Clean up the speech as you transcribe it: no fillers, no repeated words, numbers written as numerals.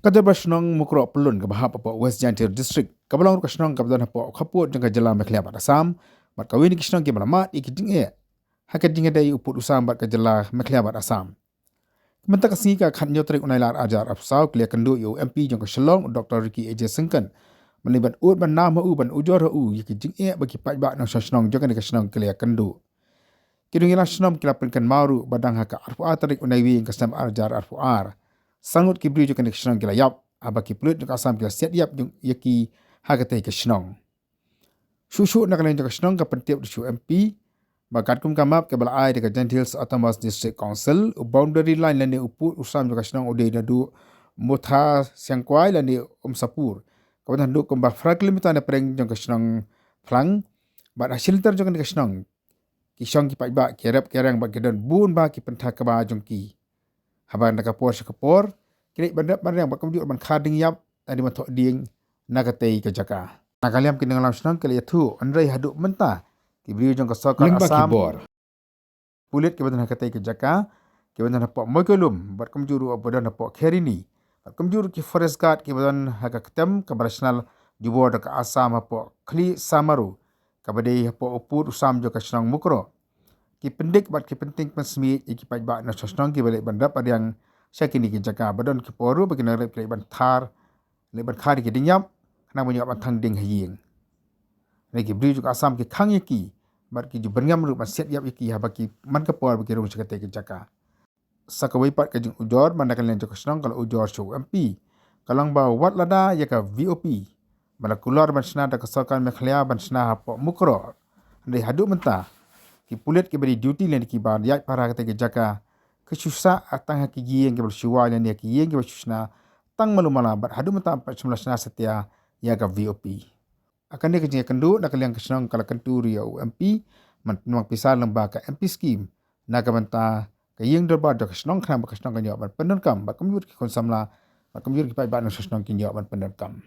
Kajar Bashnong Mukroh pelun ke bahap apa West Jantir District. Kabalang Kashnong kabdan apa kaput jangka jela Meghalaya bat Assam. Bat kawin Kishnong ke malamat ikijing Hakat jing dai uput usam bat kajela Meghalaya bat Assam. Mentak singi ka khat nyotrik unailar ajar afsau klia kendu yu MP jangka Shillong Dr. Ricky AJ Sengkan. Melibat ut ban nama ban Ujor ikijing bagi pajbak nang Shnong jangka Kashnong klia kendu. Kidungilah Shnong kila penkan maru badang haka arfu tarik unaiwi kasam ajar arfu sangut kibri jo kanek Shnong kila yap abaki pulut jo Assam kila set yap jo yaki hagate ke Shnong shushu nakalen jo Shnong ka pentip jo MP bagat kum kamap ke bala ai de Gentils Thombor District Council boundary line lane upu usam jo Shnong ode nadu motha sangkwai lane sapur kawan handu kum ba fra kilometer na preng jo Shnong phlang ba asilter jo kanek Shnong ki Shnong ki ba kerap kerang ba gedan bun ba ki pentha ka ba jongki haban nak kapor kini bandar yang bakam juga ban khading yap tadi matok ding nakatei ke jaka nakaliam kini ngalam Shnong kali tu andrai haduk mentah kibri jong kasokar Assam pulit ke badan nakatei ke jaka ke badan napok moikolum bakam juru badan napok kherini bakam juru ki forest guard ke badan hakatem ke national Ujor ke Assam napok kli samaru kabadai napok uput usam jo ke Shnong Mukroh ki pendik bat ki penting pensmi iki pajbak na Shnong ki balik bandap ada yang syakini ki jaka badon ki poru bagi na rep ban thar le ban khari ki dinyap na mo ban thang ding haying ne ki bri juk Assam ki khang ki bat ki ju berngam ru ban set yap ki ha baki man ka por bagi ru sakate ki jaka sakawai pat ka jing Ujor mandakan len jok Shnong kalau Ujor show MP kalang ba wat lada ya ka BOP bala kulor ban Shna da kasakan Meghalaya ban Shna hapo Mukroh ndai hadu mentah ki pulit ki beri duty len ki bar yak para kata ki jaka kesusa atang ki gieng ki bersyuwa len ki gieng ki bersyusna tang malumala bat hadu mata 14 setia ya ka VOP akan dia kerja kendu nak liang Shnong kala kentu ria MP memang pisah lembaga MP scheme nak banta ke yeng derba dak Shnong kham ka Shnong kan jawab penerkam bat kemjur ki konsamla bat kemjur ki pai ban Shnong ki jawab penerkam